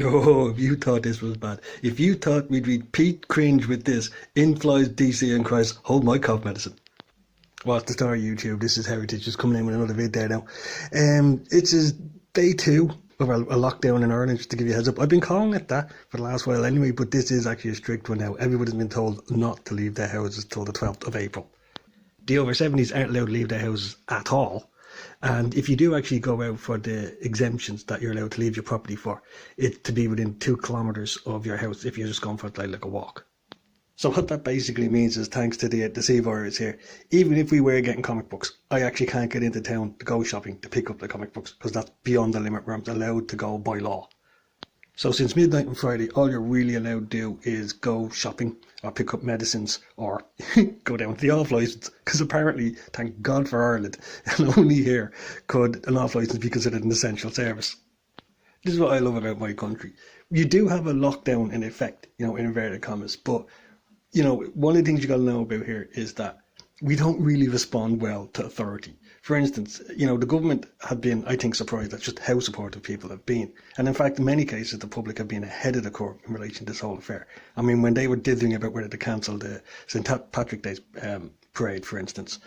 Oh, if you thought this was bad, if you thought we'd repeat cringe with this, in flies DC and cries, hold my cough medicine. What's the story, YouTube? This is Heritage, just coming in with another vid there now. It's day two of a lockdown in Ireland, just to give you a heads up. I've been calling it that for the last while anyway, but this is actually a strict one now. Everybody's been told not to leave their houses till the 12th of April. The over 70s aren't allowed to leave their houses at all. And if you do actually go out for the exemptions that you're allowed to leave your property for, it to be within 2 kilometres of your house if you're just going for like a walk. So what that basically means is, thanks to the C virus here, even if we were getting comic books, I actually can't get into town to go shopping to pick up the comic books because that's beyond the limit where I'm allowed to go by law. So since midnight on Friday, all you're really allowed to do is go shopping or pick up medicines or go down to the off licence, because apparently, thank God for Ireland, and only here could an off licence be considered an essential service. This is what I love about my country. You do have a lockdown in effect, in inverted commas, but one of the things you got to know about here is that we don't really respond well to authority. For instance, the government have been, I think, surprised at just how supportive people have been. And in fact, in many cases, the public have been ahead of the curve in relation to this whole affair. I mean, when they were dithering about whether to cancel the St. Patrick's Day parade, for instance,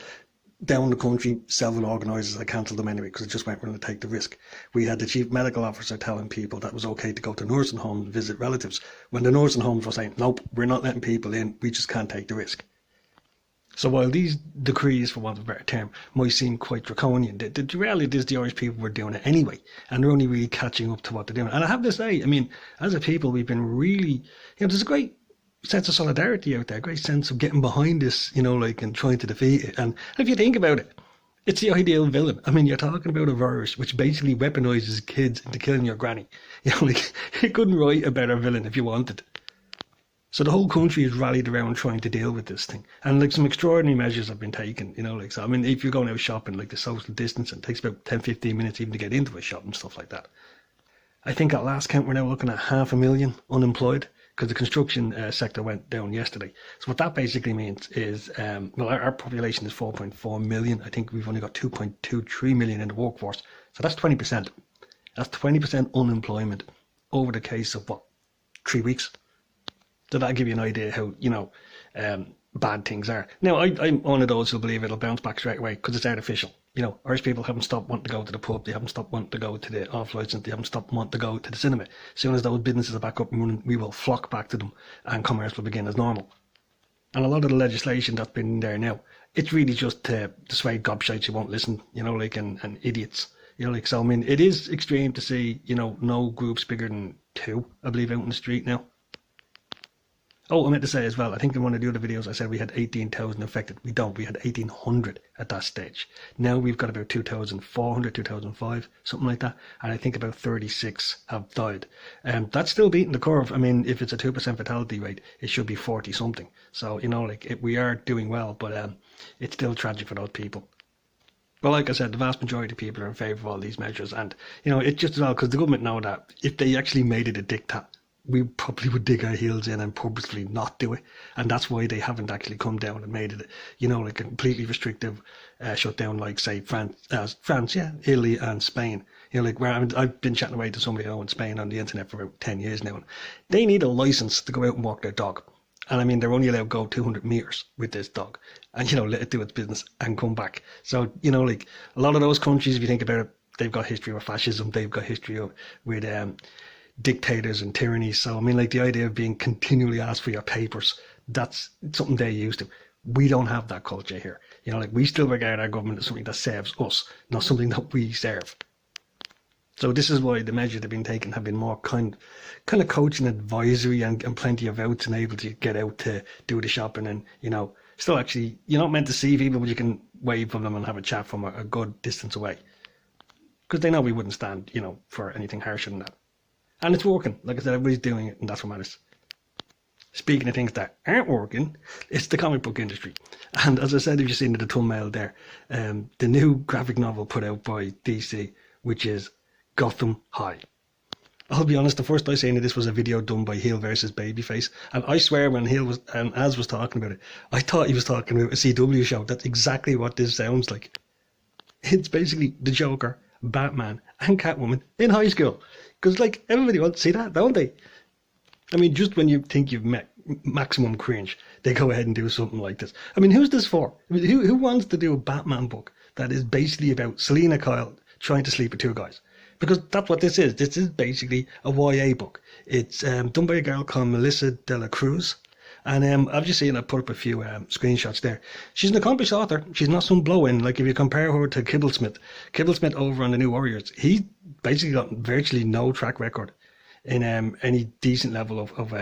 down the country, several organisers had cancelled them anyway because they just weren't willing to take the risk. We had the chief medical officer telling people that it was okay to go to nursing homes and visit relatives, when the nursing homes were saying, nope, we're not letting people in, we just can't take the risk. So while these decrees, for want of a better term, might seem quite draconian, the reality is the Irish people were doing it anyway, and they're only really catching up to what they're doing. And I have to say, I mean, as a people, we've been really, there's a great sense of solidarity out there, a great sense of getting behind this, and trying to defeat it. And if you think about it, it's the ideal villain. I mean, you're talking about a virus which basically weaponizes kids into killing your granny. You couldn't write a better villain if you wanted. So the whole country is rallied around trying to deal with this thing. And some extraordinary measures have been taken, so I mean, if you're going out shopping, the social distancing, it takes about 10-15 minutes even to get into a shop and stuff like that. I think at last count we're now looking at 500,000 unemployed, because the construction sector went down yesterday. So what that basically means is, our population is 4.4 million. I think we've only got 2.23 million in the workforce. So that's 20%. That's 20% unemployment over the case of, 3 weeks? So that'll give you an idea how, bad things are. Now, I'm one of those who believe it'll bounce back straight away because it's artificial. Irish people haven't stopped wanting to go to the pub. They haven't stopped wanting to go to the off-licence. They haven't stopped wanting to go to the cinema. As soon as those businesses are back up and running, we will flock back to them and commerce will begin as normal. And a lot of the legislation that's been there now, it's really just to dissuade gobshites who won't listen, and idiots. So, I mean, it is extreme to see, no groups bigger than 2, I believe, out in the street now. Oh, I meant to say as well, I think in one of the other videos I said we had 18,000 infected. We don't. We had 1,800 at that stage. Now we've got about 2,400, 2,005, something like that. And I think about 36 have died. That's still beating the curve. I mean, if it's a 2% fatality rate, it should be 40 something. So, we are doing well, but it's still tragic for those people. But like I said, the vast majority of people are in favour of all these measures. And, it's just as well because the government know that if they actually made it a diktat, we probably would dig our heels in and purposefully not do it. And that's why they haven't actually come down and made it, a completely restrictive shutdown like, say, France, Italy and Spain. Where I've been chatting away to somebody I know in Spain on the internet for about 10 years now. And they need a licence to go out and walk their dog. And I mean, they're only allowed to go 200 metres with this dog and, let it do its business and come back. So, a lot of those countries, if you think about it, they've got history with fascism. They've got history with dictators and tyrannies. So I mean, the idea of being continually asked for your papers, that's something they're used to. We don't have that culture here. We still regard our government as something that serves us, not something that we serve. So this is why the measures that have been taken have been more kind of coaching, advisory, and plenty of votes and able to get out to do the shopping and, still actually, you're not meant to see people, but you can wave from them and have a chat from a good distance away. Because they know we wouldn't stand, for anything harsher than that. And it's working. Like I said, everybody's doing it, and that's what matters. Speaking of things that aren't working, it's the comic book industry. And as I said, if you've seen the thumbnail there, the new graphic novel put out by DC, which is Gotham High. I'll be honest, the first I seen of this was a video done by Heel versus Babyface. And I swear when Heel was, Az was talking about it, I thought he was talking about a CW show. That's exactly what this sounds like. It's basically the Joker Batman and Catwoman in high school. Because, like, everybody wants to see that, don't they? I mean, just when you think you've met maximum cringe, they go ahead and do something like this. I mean, who's this for? I mean, who wants to do a Batman book that is basically about Selina Kyle trying to sleep with two guys? Because that's what this is. This is basically a YA book. It's done by a girl called Melissa De La Cruz. And I've just seen I put up a few screenshots there. She's an accomplished author. She's not some blow-in. Like, if you compare her to Kibblesmith over on the New Warriors, he's basically got virtually no track record in any decent level of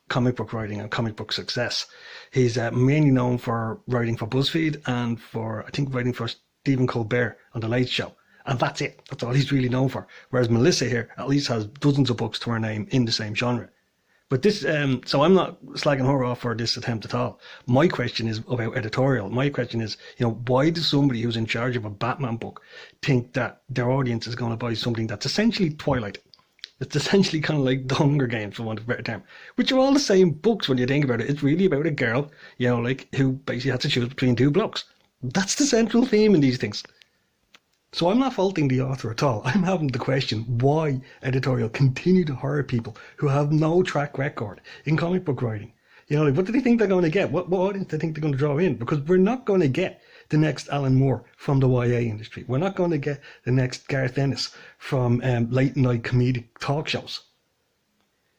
comic book writing and comic book success. He's mainly known for writing for BuzzFeed and for, I think, writing for Stephen Colbert on The Late Show. And that's it. That's all he's really known for. Whereas Melissa here at least has dozens of books to her name in the same genre. But this, so I'm not slagging her off for this attempt at all. My question is about editorial. My question is, why does somebody who's in charge of a Batman book think that their audience is going to buy something that's essentially Twilight? It's essentially kind of like the Hunger Games, for want of a better term, which are all the same books when you think about it. It's really about a girl, who basically has to choose between two blokes. That's the central theme in these things. So I'm not faulting the author at all. I'm having the question why editorial continue to hire people who have no track record in comic book writing. What do they think they're going to get? What audience do they think they're going to draw in? Because we're not going to get the next Alan Moore from the YA industry. We're not going to get the next Garth Ennis from late night comedic talk shows.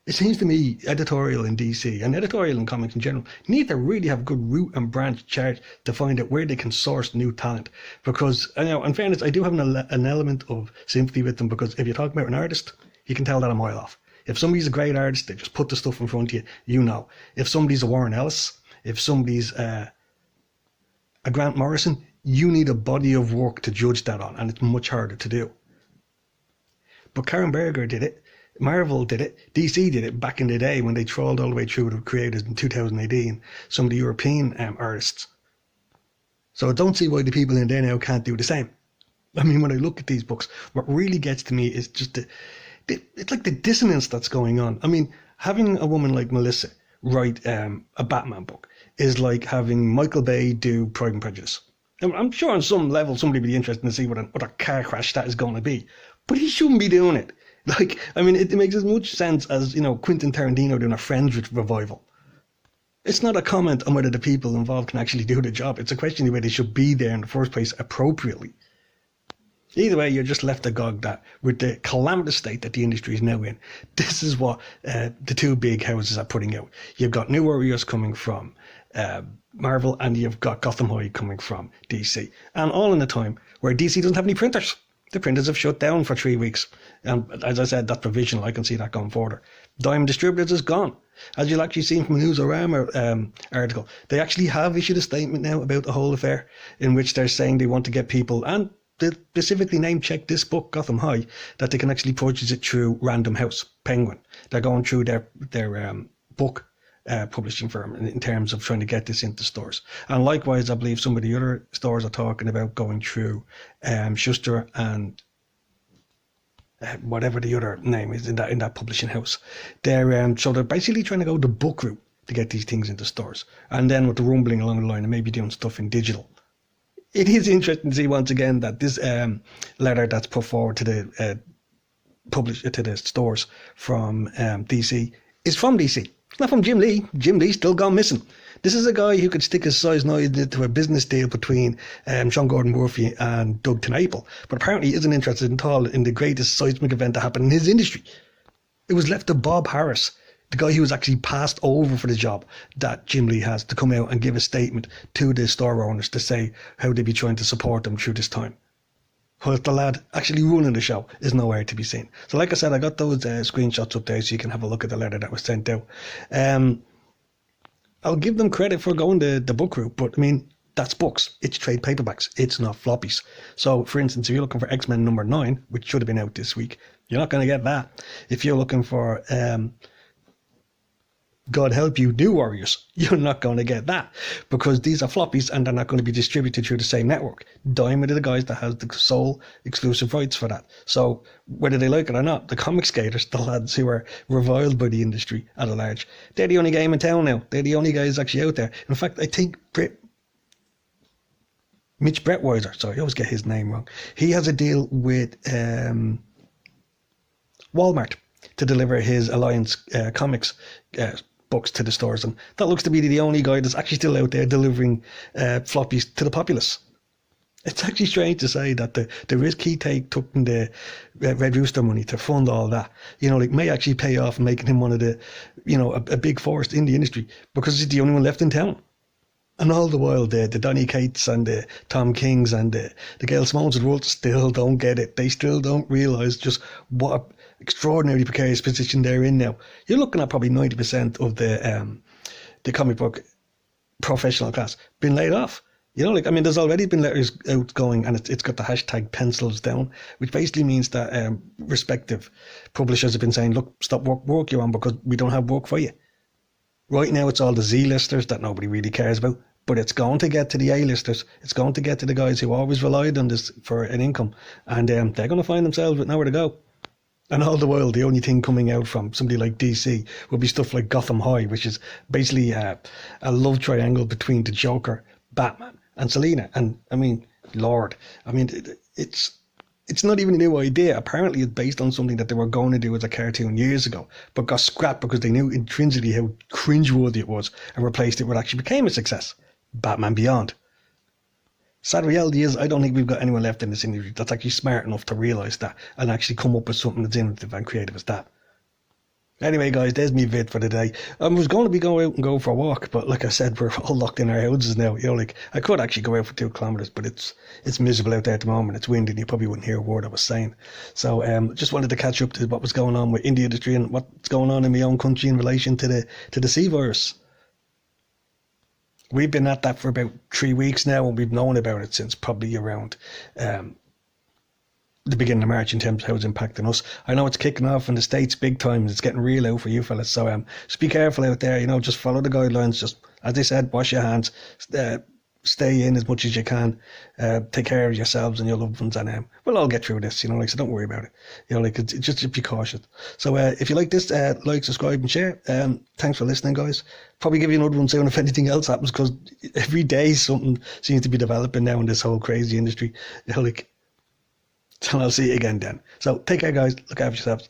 It seems to me editorial in DC and editorial in comics in general need to really have good root and branch chart to find out where they can source new talent. Because, in fairness, I do have an element of sympathy with them, because if you're talking about an artist, you can tell that a mile off. If somebody's a great artist, they just put the stuff in front of you, If somebody's a Warren Ellis, if somebody's a Grant Morrison, you need a body of work to judge that on, and it's much harder to do. But Karen Berger did it. Marvel did it, DC did it back in the day when they trawled all the way through the creators in 2000 AD and some of the European artists. So I don't see why the people in there now can't do the same. I mean, when I look at these books, what really gets to me is just it's like the dissonance that's going on. I mean, having a woman like Melissa write a Batman book is like having Michael Bay do Pride and Prejudice. I'm sure on some level somebody would be interested to see what a car crash that is going to be, but he shouldn't be doing it. It makes as much sense as, Quentin Tarantino doing a Friends revival. It's not a comment on whether the people involved can actually do the job. It's a question of whether they should be there in the first place appropriately. Either way, you're just left agog that with the calamitous state that the industry is now in, this is what the two big houses are putting out. You've got New Warriors coming from Marvel, and you've got Gotham High coming from DC. And all in a time where DC doesn't have any printers. The printers have shut down for 3 weeks. And as I said, that's provisional. I can see that going further. Diamond Distributors is gone. As you'll actually see from a Newsarama article, they actually have issued a statement now about the whole affair, in which they're saying they want to get people, and they specifically name check this book, Gotham High, that they can actually purchase it through Random House, Penguin. They're going through their book publishing firm in terms of trying to get this into stores. And likewise, I believe some of the other stores are talking about going through Schuster and whatever the other name is in that publishing house. So they're basically trying to go the book route to get these things into stores, and then with the rumbling along the line and maybe doing stuff in digital. It is interesting to see once again that this letter that's put forward to the to the stores from DC is from DC. It's not from Jim Lee. Jim Lee's still gone missing. This is a guy who could stick his size 9 into a business deal between Sean Gordon Murphy and Doug TenNapel, but apparently isn't interested at all in the greatest seismic event to happen in his industry. It was left to Bob Harris, the guy who was actually passed over for the job that Jim Lee has, to come out and give a statement to the store owners to say how they'd be trying to support them through this time. Whilst the lad actually running the show is nowhere to be seen. So like I said, I got those screenshots up there so you can have a look at the letter that was sent out. I'll give them credit for going the book route, but I mean, that's books. It's trade paperbacks. It's not floppies. So for instance, if you're looking for X-Men number 9, which should have been out this week, you're not going to get that. If you're looking for God Help You, New Warriors, you're not going to get that, because these are floppies and they're not going to be distributed through the same network. Diamond are the guys that has the sole exclusive rights for that. So whether they like it or not, the comic skaters, the lads who are reviled by the industry at a large, they're the only game in town now. They're the only guys actually out there. In fact, I think Mitch Brettweiser, sorry, I always get his name wrong. He has a deal with Walmart to deliver his Alliance Comics books to the stores, and that looks to be the only guy that's actually still out there delivering floppies to the populace. It's actually strange to say that the risk he took in the Red Rooster money to fund all that, like may actually pay off, making him one of the, a big force in the industry, because he's the only one left in town. And all the while, the Donny Cates and the Tom Kings and the Gail Simones of the world still don't get it. They still don't realise just what an extraordinarily precarious position they're in now. You're looking at probably 90% of the comic book professional class being laid off. There's already been letters out going, and it's got the hashtag pencils down, which basically means that respective publishers have been saying, look, stop work you're on because we don't have work for you. Right now, it's all the Z-listers that nobody really cares about, but it's going to get to the A-listers. It's going to get to the guys who always relied on this for an income, and they're going to find themselves with nowhere to go. And all the while, the only thing coming out from somebody like DC will be stuff like Gotham High, which is basically a love triangle between the Joker, Batman, and Selina. And Lord, it's not even a new idea. Apparently, it's based on something that they were going to do as a cartoon years ago, but got scrapped because they knew intrinsically how cringeworthy it was, and replaced it with what actually became a success: Batman Beyond. Sad reality is, I don't think we've got anyone left in this industry that's actually smart enough to realise that and actually come up with something that's innovative and creative as that. Anyway, guys, there's me vid for the day. I was going to be going out and go for a walk, but like I said, we're all locked in our houses now. I could actually go out for 2 kilometres, but it's miserable out there at the moment. It's windy and you probably wouldn't hear a word I was saying. So just wanted to catch up to what was going on with India industry and what's going on in my own country in relation to the C virus. We've been at that for about 3 weeks now, and we've known about it since probably around the beginning of March in terms of how it's impacting us. I know it's kicking off in the States big time. It's getting real out for you fellas. So just be careful out there. Just follow the guidelines. Just, as they said, wash your hands. Stay in as much as you can. Take care of yourselves and your loved ones, and we'll all get through this. So don't worry about it. Just be cautious. So if you like this, like, subscribe, and share. Thanks for listening, guys. Probably give you another one soon if anything else happens, because every day something seems to be developing now in this whole crazy industry. And I'll see you again then. So take care, guys. Look after yourselves.